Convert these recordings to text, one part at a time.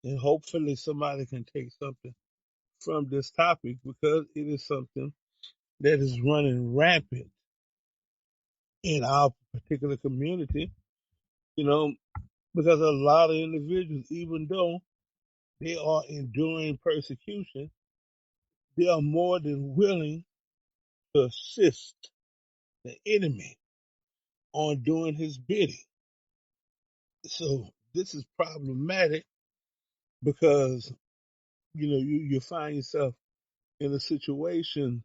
And hopefully somebody can take something from this topic because it is something that is running rampant in our particular community, you know, because a lot of individuals, even though they are enduring persecution, they are more than willing to assist the enemy on doing his bidding. So this is problematic because, you find yourself in a situation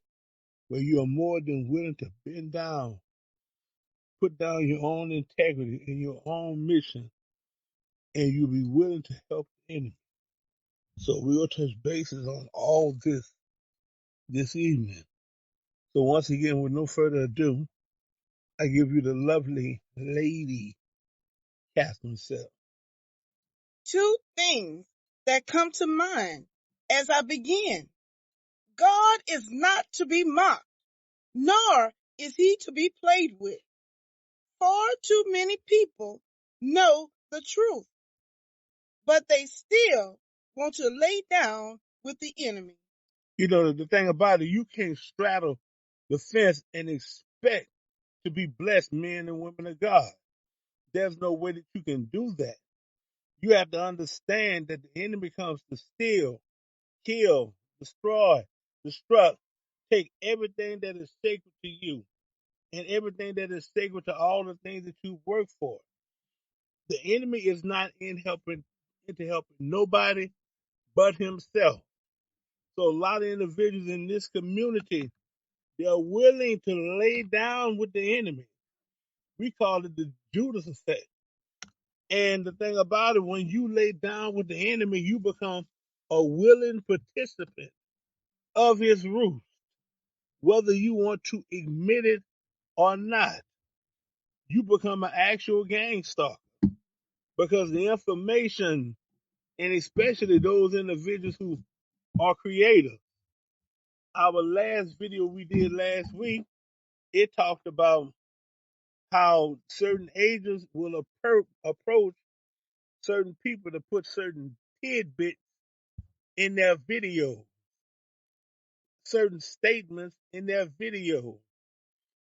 where you are more than willing to bend down, put down your own integrity and your own mission, and you'll be willing to help the enemy. So we'll touch bases on all this evening. So once again, with no further ado, I give you the lovely Lady Catherine Sept. Two things that come to mind as I begin. God is not to be mocked, nor is he to be played with. Far too many people know the truth, but they still want to lay down with the enemy. The thing about it, you can't straddle the fence and expect to be blessed, men and women of God. There's no way that you can do that. You have to understand that the enemy comes to steal, kill, destroy, destruct, take everything that is sacred to you and everything that is sacred to all the things that you work for. The enemy is not into helping nobody but himself. So a lot of individuals in this community, they're willing to lay down with the enemy. We call it the Judas effect. And the thing about it, when you lay down with the enemy, you become a willing participant of his rule, whether you want to admit it or not. You become an actual gangstalker because the information, and especially those individuals who are creative. Our last video we did last week, it talked about how certain agents will approach certain people to put certain tidbits in their video, certain statements in their video.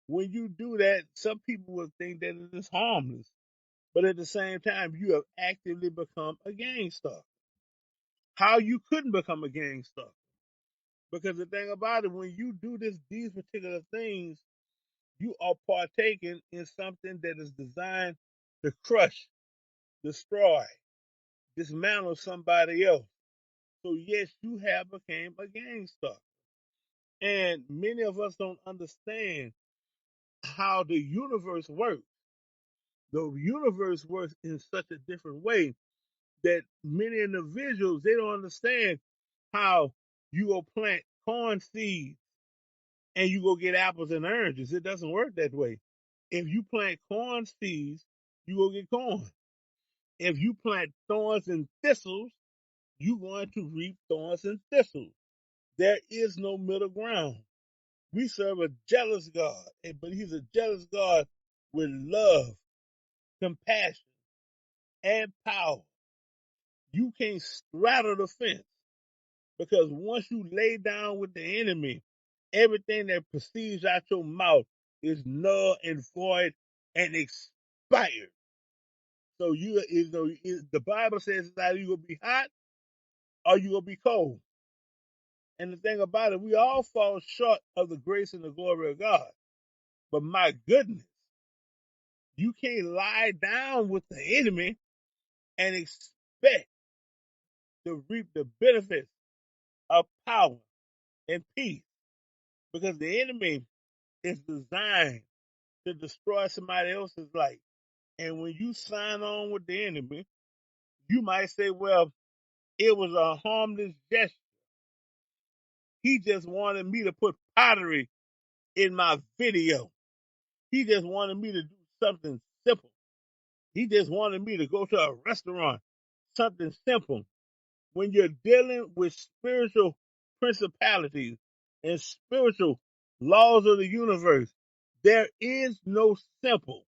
When you do that, some people will think that it is harmless, but at the same time, you have actively become a gangster. How you couldn't become a gangster? Because the thing about it, when you do these particular things, you are partaking in something that is designed to crush, destroy, dismantle somebody else. So yes, you have become a gangster. And many of us don't understand how the universe works. The universe works in such a different way that many individuals, they don't understand how you go plant corn seeds and you go get apples and oranges. It doesn't work that way. If you plant corn seeds, you go get corn. If you plant thorns and thistles, you're going to reap thorns and thistles. There is no middle ground. We serve a jealous God, but he's a jealous God with love, compassion, and power. You can't straddle the fence because once you lay down with the enemy, everything that proceeds out your mouth is null and void and expired. So the Bible says either you're gonna be hot or you're gonna be cold. And the thing about it, we all fall short of the grace and the glory of God. But my goodness, you can't lie down with the enemy and expect to reap the benefits of power and peace because the enemy is designed to destroy somebody else's life. And when you sign on with the enemy, you might say, well, it was a harmless gesture. He just wanted me to put pottery in my video. He just wanted me to do something simple. He just wanted me to go to a restaurant, something simple. When you're dealing with spiritual principalities and spiritual laws of the universe, there is no simple.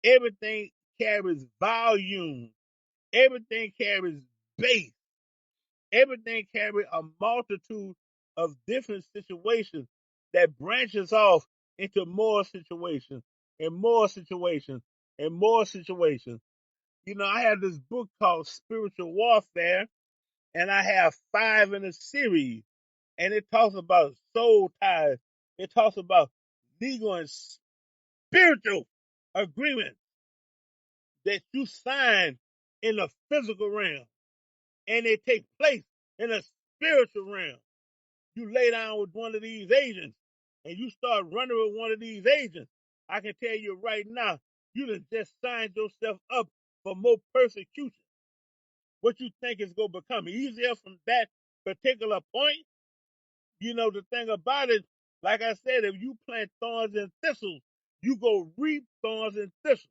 Everything carries volume. Everything carries base. Everything carries a multitude of different situations that branches off into more situations and more situations and more situations. You know, I have this book called Spiritual Warfare, and I have 5 in a series, and it talks about soul ties. It talks about legal and spiritual agreements that you sign in the physical realm, and they take place in a spiritual realm. You lay down with one of these agents, and you start running with one of these agents. I can tell you right now, you done just signed yourself up for more persecution. What you think is going to become easier from that particular point? You know, the thing about it, like I said, if you plant thorns and thistles, you go reap thorns and thistles.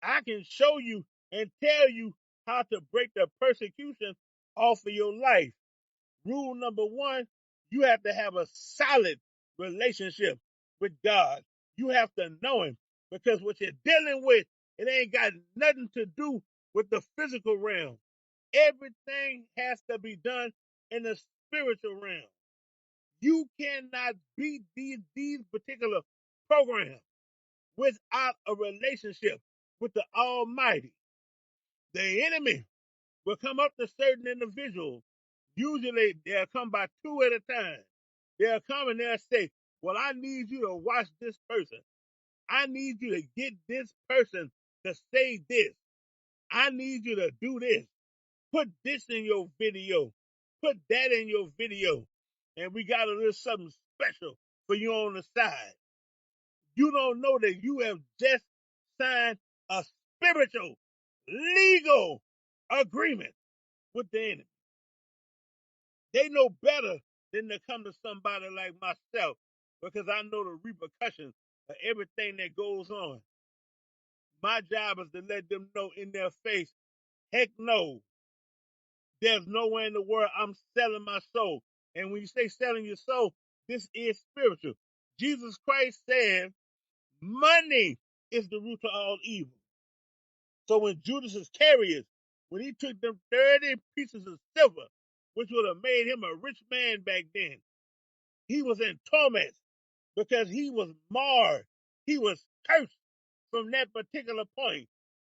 I can show you and tell you how to break the persecution off of your life. Rule number 1, you have to have a solid relationship with God. You have to know Him, because what you're dealing with, it ain't got nothing to do with the physical realm. Everything has to be done in the spiritual realm. You cannot beat these particular programs without a relationship with the Almighty. The enemy will come up to certain individuals. Usually they'll come by 2 at a time. They'll come and they'll say, well, I need you to watch this person. I need you to get this person to say this. I need you to do this. Put this in your video. Put that in your video. And we got a little something special for you on the side. You don't know that you have just signed a spiritual, legal agreement with the enemy. They know better than to come to somebody like myself, because I know the repercussions of everything that goes on. My job is to let them know in their face, heck no, there's nowhere in the world I'm selling my soul. And when you say selling your soul, this is spiritual. Jesus Christ said, money is the root of all evil. So when Judas Iscariot, when he took them 30 pieces of silver, which would have made him a rich man back then, he was in torment because he was marred. He was cursed from that particular point.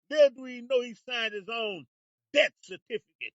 Little do he know he signed his own death certificate.